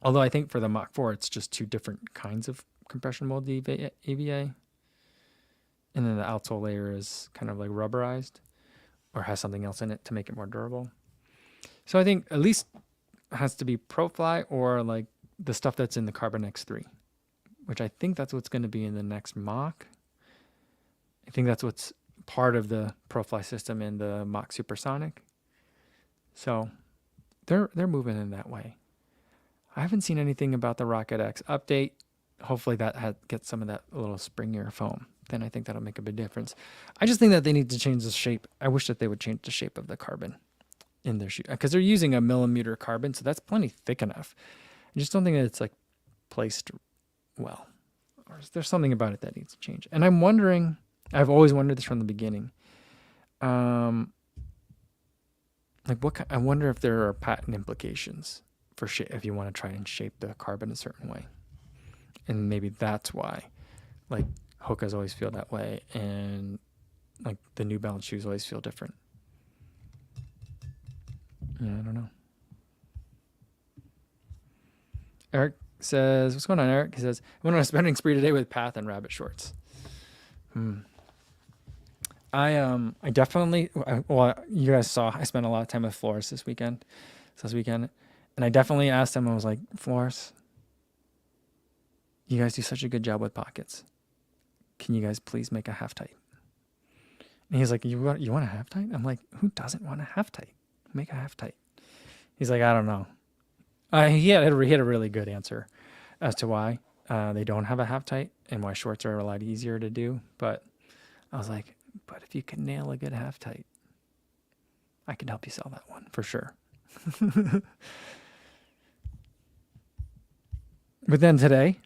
Although I think for the Mach 4, it's just 2 different kinds of compression molded EVA. And then the outsole layer is kind of like rubberized or has something else in it to make it more durable. So I think at least it has to be ProFly or like the stuff that's in the Carbon X3, which I think that's what's going to be in the next Mach. I think that's what's part of the ProFly system in the Mach Supersonic. So they're moving in that way. I haven't seen anything about the Rocket X update. Hopefully that gets some of that little springier foam. Then I think that'll make a big difference. I just think that they need to change the shape. I wish that they would change the shape of the carbon in their shoe because they're using a millimeter carbon, so that's plenty thick enough. I just don't think that it's like placed well. Or there's something about it that needs to change. And I'm wondering, I've always wondered this from the beginning. I wonder if there are patent implications for if you want to try and shape the carbon a certain way. And maybe that's why like Hokas always feel that way and like the New Balance shoes always feel different. Yeah, I don't know. Eric says, what's going on, Eric? He says, I went on a spending spree today with Path and Rabbit shorts. I definitely, well, you guys saw, I spent a lot of time with Flores this weekend. And I definitely asked him, I was like, Flores, you guys do such a good job with pockets. Can you guys please make a half tight? And he's like, you want a half tight? I'm like, who doesn't want a half tight? Make a half tight. He's like, I don't know. He had a really good answer as to why they don't have a half tight and why shorts are a lot easier to do. But I was like, but if you can nail a good half tight, I can help you sell that one for sure. But then today,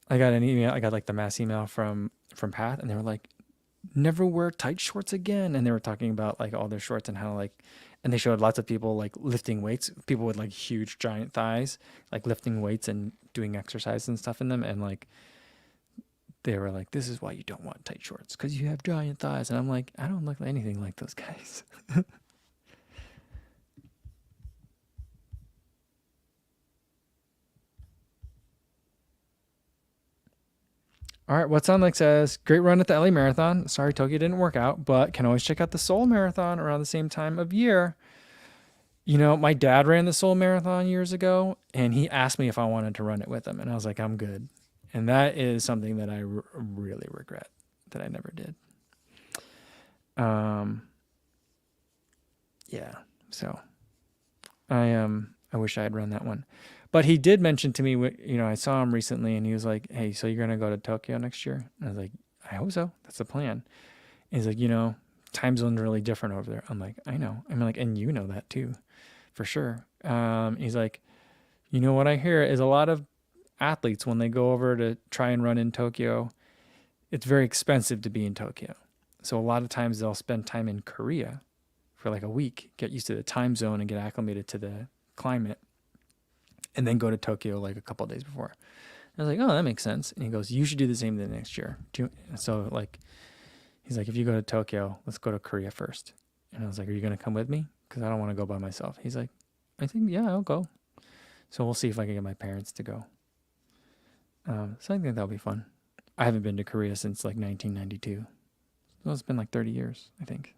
I got an email. I got like the mass email from Path, and they were like, never wear tight shorts again. And they were talking about like all their shorts and how like, and they showed lots of people like lifting weights, people with like huge giant thighs, like lifting weights and doing exercise and stuff in them. And like, they were like, this is why you don't want tight shorts, because you have giant thighs. And I'm like, I don't look anything like those guys. All right, what's on like says, great run at the LA Marathon. Sorry, Tokyo didn't work out, but can always check out the Seoul Marathon around the same time of year. You know, my dad ran the Seoul Marathon years ago, and he asked me if I wanted to run it with him, and I was like, I'm good. And that is something that I really regret that I never did. Yeah, so I wish I had run that one. But he did mention to me, you know, I saw him recently and he was like, hey, so you're going to go to Tokyo next year? And I was like, I hope so. That's the plan. And he's like, you know, time zone's really different over there. I'm like, I know. I'm like, and you know that too, for sure. He's like, you know, what I hear is a lot of athletes, when they go over to try and run in Tokyo, it's very expensive to be in Tokyo. So a lot of times they'll spend time in Korea for like a week, get used to the time zone and get acclimated to the climate, and then go to Tokyo like a couple of days before. I was like, oh, that makes sense. And he goes, you should do the same thing next year. So like, he's like, if you go to Tokyo, let's go to Korea first. And I was like, are you going to come with me? Because I don't want to go by myself. He's like, I think, yeah, I'll go. So we'll see if I can get my parents to go. So I think that'll be fun. I haven't been to Korea since like 1992. So it's been like 30 years, I think.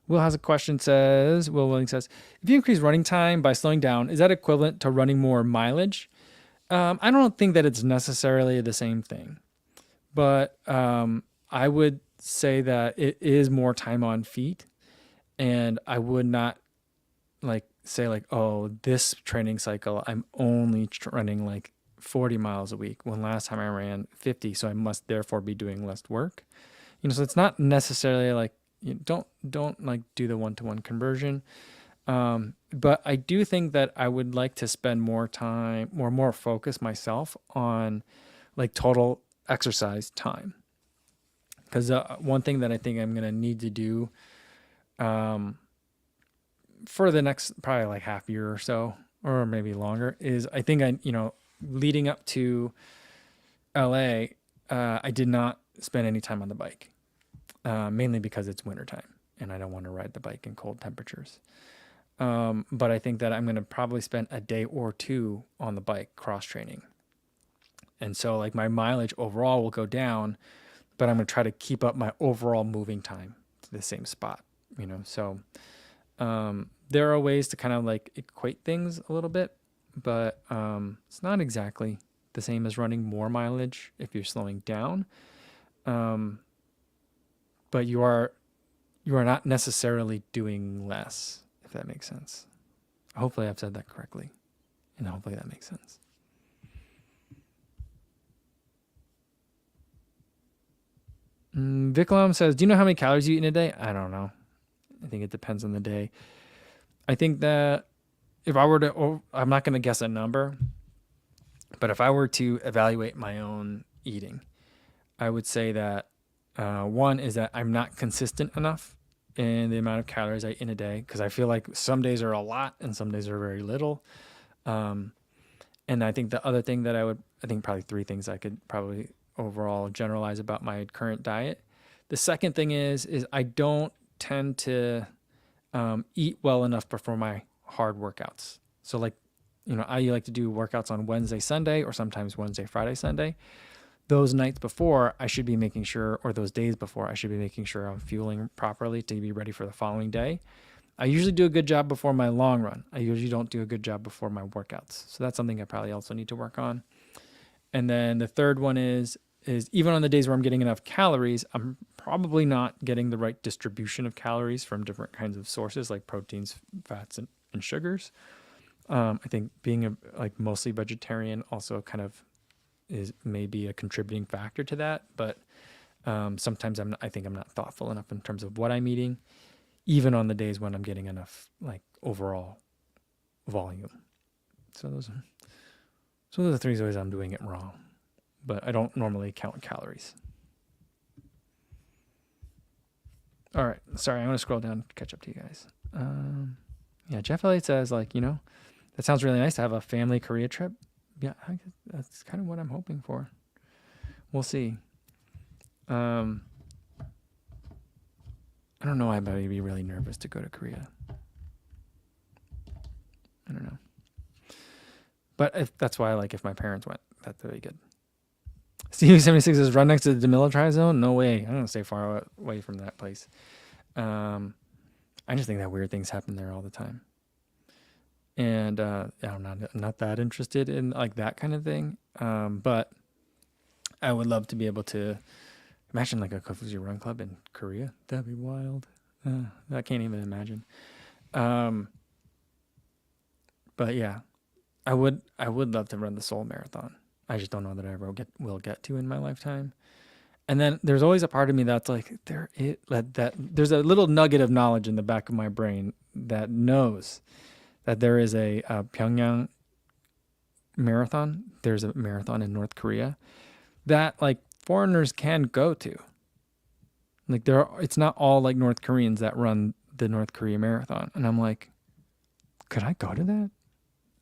Will has a question, Will Willing says, if you increase running time by slowing down, is that equivalent to running more mileage? I don't think that it's necessarily the same thing, But I would say that it is more time on feet, and I would not like say like, oh, this training cycle I'm only running like 40 miles a week when last time I ran 50, so I must therefore be doing less work. So it's not necessarily like don't like do the one-to-one conversion. But I do think that I would like to spend more time or more focus myself on like total exercise time. Because one thing that I think I'm going to need to do for the next probably like half year or so, or maybe longer, is I think leading up to LA, I did not spend any time on the bike, mainly because it's wintertime and I don't want to ride the bike in cold temperatures. But I think that I'm going to probably spend a day or two on the bike cross training. And so like my mileage overall will go down, but I'm going to try to keep up my overall moving time to the same spot, So there are ways to kind of like equate things a little bit, but it's not exactly the same as running more mileage if you're slowing down. But you are not necessarily doing less, if that makes sense. Hopefully I've said that correctly, and hopefully that makes sense. Viklam says, do you know how many calories you eat in a day? I don't know. I think it depends on the day. I think that if I were to, I'm not going to guess a number, but if I were to evaluate my own eating, I would say that one is that I'm not consistent enough in the amount of calories I eat in a day, because I feel like some days are a lot and some days are very little. And I think the other thing that I think probably three things I could probably overall generalize about my current diet. The second thing is I don't tend to eat well enough before my hard workouts. So like, I like to do workouts on Wednesday, Sunday, or sometimes Wednesday, Friday, Sunday. Those nights before, I should be making sure, or those days before, I should be making sure I'm fueling properly to be ready for the following day. I usually do a good job before my long run. I usually don't do a good job before my workouts. So that's something I probably also need to work on. And then the third one is even on the days where I'm getting enough calories, I'm probably not getting the right distribution of calories from different kinds of sources like proteins, fats, and sugars. I think being like mostly vegetarian also kind of is maybe a contributing factor to that. But sometimes I think I'm not thoughtful enough in terms of what I'm eating, even on the days when I'm getting enough like overall volume. So those are the three ways I'm doing it wrong. But I don't normally count calories. All right. Sorry, I'm going to scroll down to catch up to you guys. Yeah, Jeff Elliott says, like, that sounds really nice to have a family Korea trip. Yeah, that's kind of what I'm hoping for. We'll see. I don't know why I'd be really nervous to go to Korea. I don't know. But that's why, like, if my parents went, that's really good. Steve76 says, run next to the demilitarized zone? No way. I don't stay far away from that place. I just think that weird things happen there all the time. And I'm not that interested in like that kind of thing. But I would love to be able to imagine like a Kofuji run club in Korea. That'd be wild. I can't even imagine. But yeah, I would love to run the Seoul Marathon. I just don't know that I ever will get to in my lifetime. And then there's always a part of me that's like, there's a little nugget of knowledge in the back of my brain that knows that there is a Pyongyang marathon. There's a marathon in North Korea that like foreigners can go to. Like it's not all like North Koreans that run the North Korea marathon. And I'm like, could I go to that?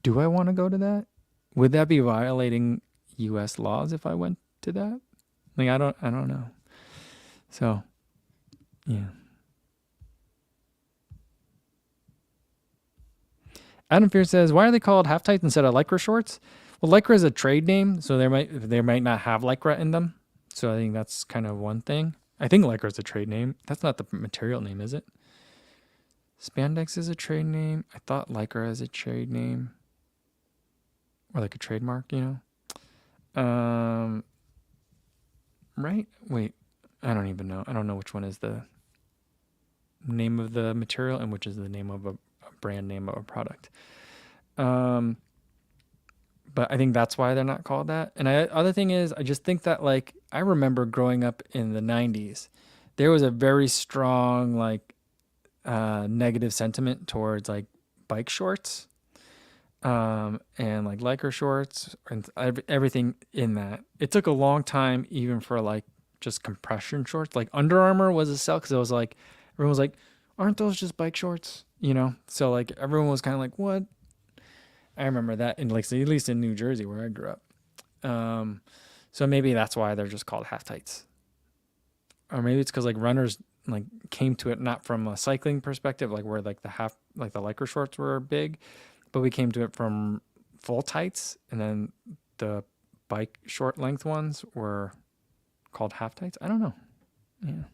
Do I want to go to that? Would that be violating U.S. laws if I went to that? Like, I don't know. So, yeah. Adam Fear says, why are they called half tights instead of Lycra shorts? Well, Lycra is a trade name, so they might not have Lycra in them. So I think that's kind of one thing. I think Lycra is a trade name. That's not the material name, is it? Spandex is a trade name. I thought Lycra is a trade name. Or like a trademark, right? Wait, I don't even know. I don't know which one is the name of the material and which is the name of a brand name of a product. But I think that's why they're not called that. And other thing is, I just think that like I remember growing up in the '90s, there was a very strong like negative sentiment towards like bike shorts, and like lycra shorts and everything in that. It took a long time even for like just compression shorts. Like Under Armour was a sell because it was like everyone was like, "Aren't those just bike shorts?" You know. So like everyone was kind of like, "What?" I remember that in like at least in New Jersey where I grew up. Um, so maybe that's why they're just called half tights, or maybe it's because like runners like came to it not from a cycling perspective, like where like the lycra shorts were big, but we came to it from full tights, and then the bike short length ones were called half tights. I don't know. Yeah.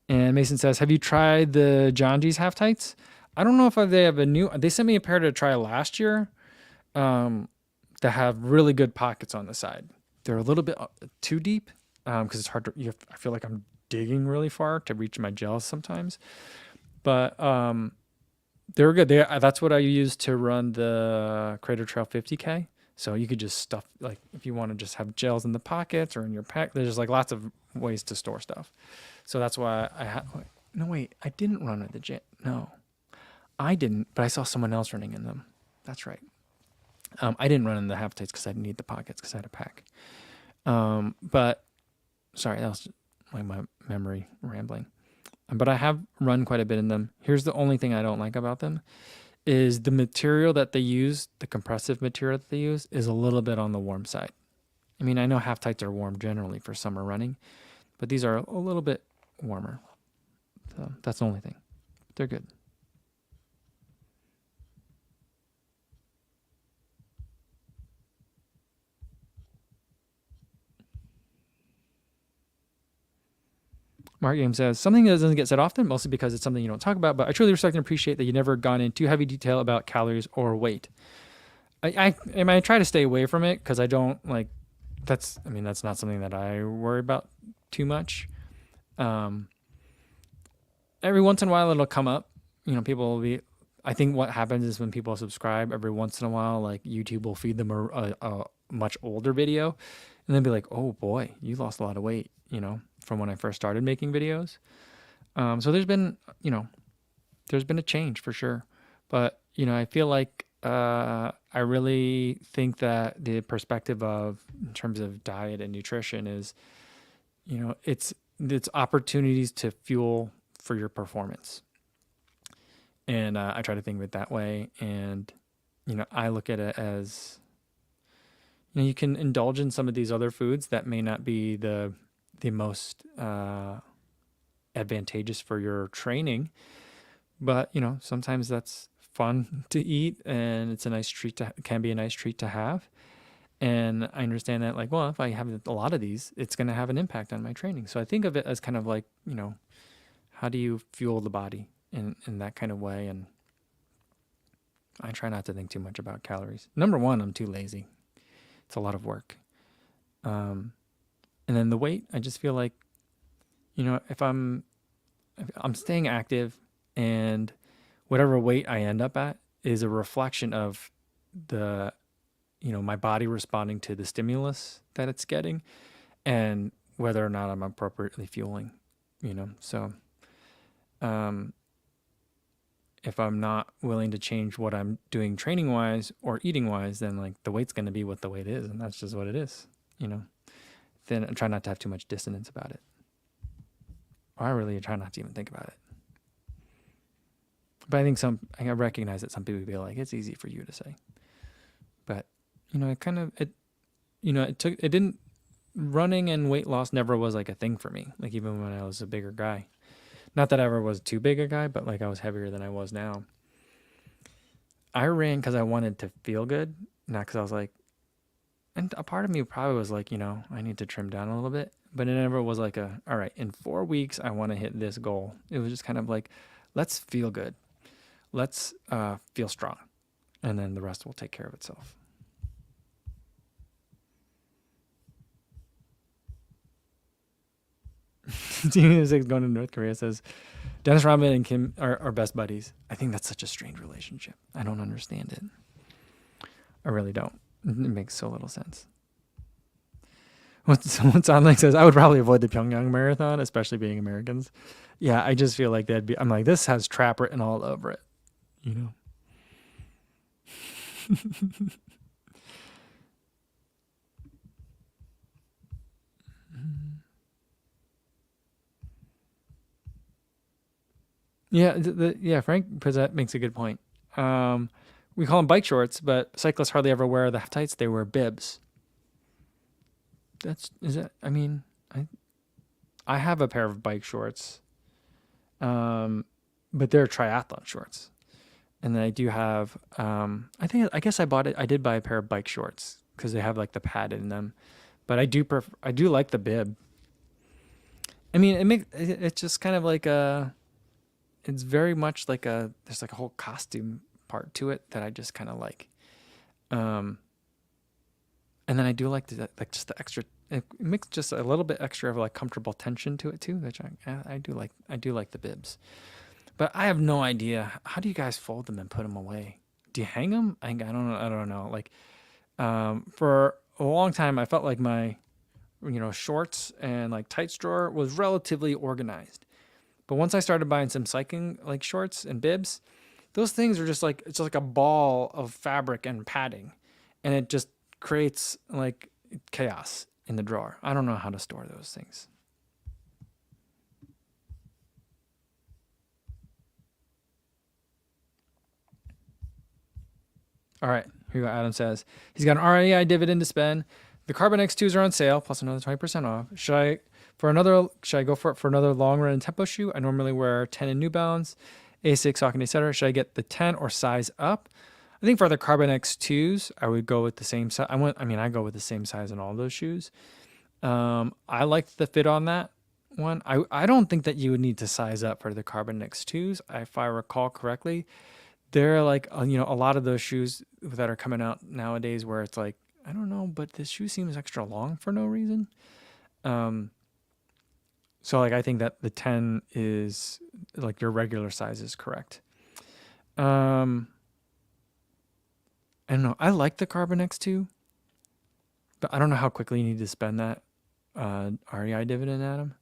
And Mason says, "Have you tried the John G's half tights?" I don't know if they have a new. They sent me a pair to try last year, that have really good pockets on the side. They're a little bit too deep because it's hard to. I feel like I'm digging really far to reach my gels sometimes, but they were good. That's what I used to run the Crater Trail 50K. So you could just stuff like if you want to just have gels in the pockets or in your pack. There's just like lots of ways to store stuff. So that's why I had. No, wait, I didn't run at the gym. No, I didn't, but I saw someone else running in them. That's right. I didn't run in the half tights because I didn't need the pockets because I had a pack. But sorry, that was like my memory rambling. But I have run quite a bit in them. Here's the only thing I don't like about them is the material that they use, the compressive material that they use is a little bit on the warm side. I mean, I know half tights are warm generally for summer running, but these are a little bit warmer. So that's the only thing. They're good. Mark Game says, something that doesn't get said often, mostly because it's something you don't talk about, but I truly respect and appreciate that you've never gone into heavy detail about calories or weight. I try to stay away from it because I don't like, that's not something that I worry about too much. Every once in a while it'll come up, people will be, I think what happens is when people subscribe every once in a while, like YouTube will feed them a much older video and they'll be like, oh boy, you lost a lot of weight, from when I first started making videos. So there's been a change for sure. But, I feel like I really think that the perspective of in terms of diet and nutrition is, it's opportunities to fuel for your performance. And I try to think of it that way. And, I look at it as, you can indulge in some of these other foods that may not be the most advantageous for your training, but sometimes that's fun to eat and it's can be a nice treat to have. And I understand that like, well, if I have a lot of these, it's going to have an impact on my training. So I think of it as kind of like, how do you fuel the body in that kind of way? And I try not to think too much about calories. Number one, I'm too lazy. It's a lot of work. And then the weight, I just feel like, if I'm staying active and whatever weight I end up at is a reflection of the, my body responding to the stimulus that it's getting and whether or not I'm appropriately fueling, so, if I'm not willing to change what I'm doing training wise or eating wise, then like the weight's going to be what the weight is. And that's just what it is, then I try not to have too much dissonance about it. Or I really try not to even think about it. But I think I recognize that some people feel like it's easy for you to say, but running and weight loss never was like a thing for me. Like even when I was a bigger guy, not that I ever was too big a guy, but like I was heavier than I was now. I ran because I wanted to feel good, not because I was like, and a part of me probably was like, I need to trim down a little bit, but it never was like all right, in 4 weeks, I want to hit this goal. It was just kind of like, let's feel good. Let's feel strong. And then the rest will take care of itself. Steven going to North Korea says Dennis Rodman and Kim are best buddies. I think that's such a strange relationship. I don't understand it. I really don't. It makes so little sense. What's on like says, I would probably avoid the Pyongyang marathon, especially being Americans. Yeah, I just feel like I'm like, this has trap written all over it, you know? Yeah, Frank Pizzette makes a good point. We call them bike shorts, but cyclists hardly ever wear the half tights. They wear bibs. I mean, I have a pair of bike shorts, but they're triathlon shorts. And then I do have, I guess I did buy a pair of bike shorts because they have like the pad in them, but I do like the bib. I mean, it's just kind of like it's very much like there's like a whole costume part to it that I just kind of like. And then I do like just the extra, it makes just a little bit extra of like comfortable tension to it too, which I do like. I do like the bibs. But I have no idea. How do you guys fold them and put them away? Do you hang them? I don't know. I don't know. Like, for a long time, I felt like my, shorts and like tights drawer was relatively organized. But once I started buying some cycling like shorts and bibs, those things are just like, it's like a ball of fabric and padding, and it just creates like chaos in the drawer. I don't know how to store those things. All right, here you go. Adam says he's got an REI dividend to spend. The Carbon X2s are on sale, plus another 20% off. Should I go for it for another long run tempo shoe? I normally wear 10 in New Balance, Asics, Saucony, etc. Should I get the 10 or size up? I think for the Carbon X2s, I would go with the same size. I go with the same size in all those shoes. I like the fit on that one. I don't think that you would need to size up for the Carbon X2s. If I recall correctly, they're like, a lot of those shoes that are coming out nowadays where it's like, I don't know, but this shoe seems extra long for no reason. So like, I think that the 10 is like your regular size is correct. I don't know. I like the Carbon X2, but I don't know how quickly you need to spend that REI dividend, Adam.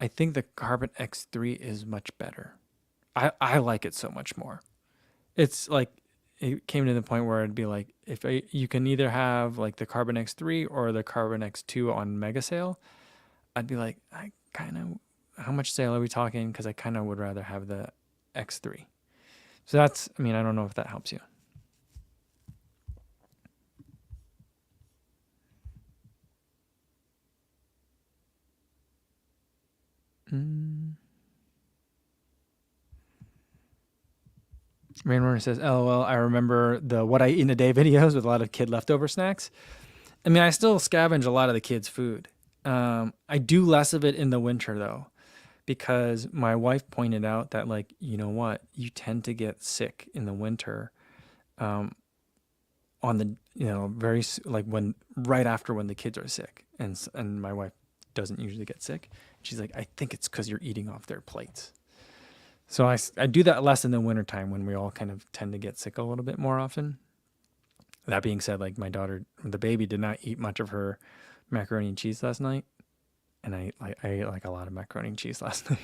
I think the Carbon X3 is much better. I like it so much more. It's like, it came to the point where it'd be like, you can either have like the Carbon X3 or the Carbon X2 on mega sale, I'd be like, how much sale are we talking? Because I kind of would rather have the X3. So I don't know if that helps you. Rainwater says, LOL, I remember the what I eat in a day videos with a lot of kid leftover snacks. I mean, I still scavenge a lot of the kids' food. I do less of it in the winter though, because my wife pointed out that like, you know what, you tend to get sick in the winter, on the, very like right after when the kids are sick, and my wife doesn't usually get sick. She's like, I think it's because you're eating off their plates. So I do that less in the wintertime when we all kind of tend to get sick a little bit more often. That being said, like my daughter, the baby, did not eat much of her macaroni and cheese last night. And I ate like a lot of macaroni and cheese last night.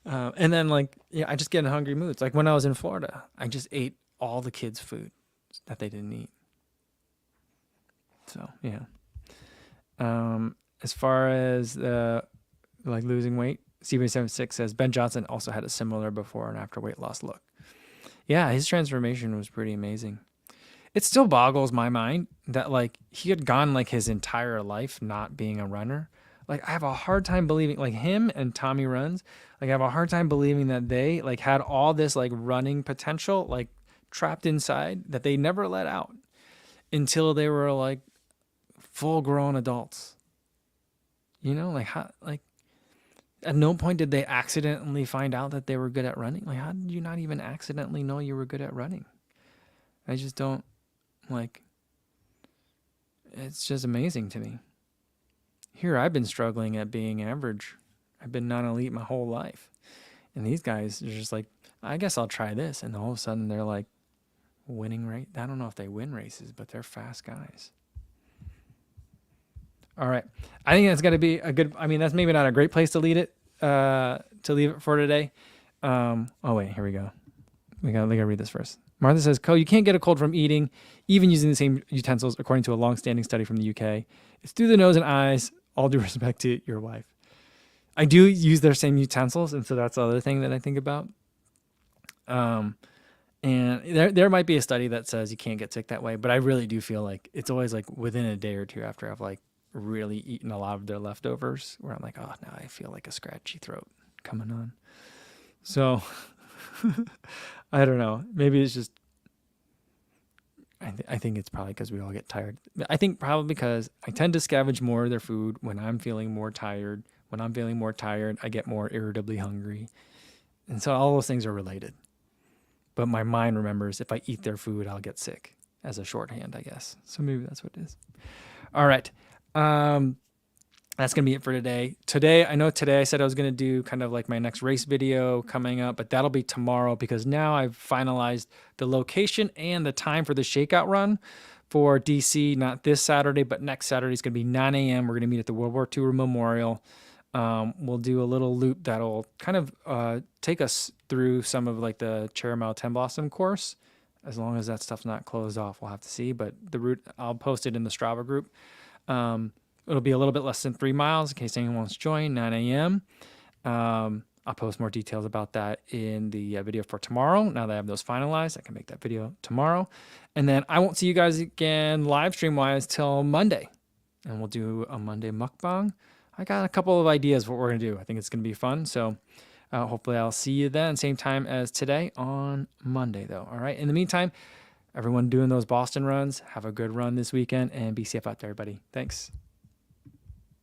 And then I just get in hungry moods. Like when I was in Florida, I just ate all the kids' food that they didn't eat. So, yeah. As far as losing weight, CB76 says Ben Johnson also had a similar before and after weight loss look. Yeah, his transformation was pretty amazing. It still boggles my mind that like he had gone like his entire life not being a runner. Like I have a hard time believing, like him and Tommy Runs, like I have a hard time believing that they like had all this like running potential like trapped inside that they never let out until they were like full grown adults. Like how, like at no point did they accidentally find out that they were good at running. Like how did you not even accidentally know you were good at running? I just don't like, it's just amazing to me. Here I've been struggling at being average. I've been non-elite my whole life. And these guys are just like, I guess I'll try this. And all of a sudden they're like winning race. I don't know if they win races, but they're fast guys. All right. I think that's got to be a good, I mean, that's maybe not a great place to leave it for today. Oh wait, here we go. We gotta read this first. Martha says, "Co, you can't get a cold from eating, even using the same utensils, according to a long-standing study from the UK. It's through the nose and eyes. All due respect to your wife." I do use their same utensils, and so that's the other thing that I think about. And there might be a study that says you can't get sick that way, but I really do feel like it's always like within a day or two after I've like really eaten a lot of their leftovers, where I'm like, oh, now I feel like a scratchy throat coming on. So I don't know. Maybe it's just, I think it's probably because we all get tired. I think probably because I tend to scavenge more of their food when I'm feeling more tired. When I'm feeling more tired, I get more irritably hungry. And so all those things are related. But my mind remembers if I eat their food, I'll get sick as a shorthand, I guess. So maybe that's what it is. All right. That's going to be it for today. I know today I said I was going to do kind of like my next race video coming up, but that'll be tomorrow because now I've finalized the location and the time for the shakeout run for DC, not this Saturday, but next Saturday. It's going to be 9 a.m. We're going to meet at the World War II Memorial. We'll do a little loop that'll kind of take us through some of like the Cherry Mile 10 Blossom course. As long as that stuff's not closed off, we'll have to see. But the route, I'll post it in the Strava group. It'll be a little bit less than 3 miles in case anyone wants to join, 9 a.m. I'll post more details about that in the video for tomorrow. Now that I have those finalized, I can make that video tomorrow. And then I won't see you guys again live stream wise till Monday. And we'll do a Monday mukbang. I got a couple of ideas what we're going to do. I think it's going to be fun. So hopefully I'll see you then, same time as today on Monday though. All right. In the meantime, everyone doing those Boston runs, have a good run this weekend and be safe out there, everybody. Thanks.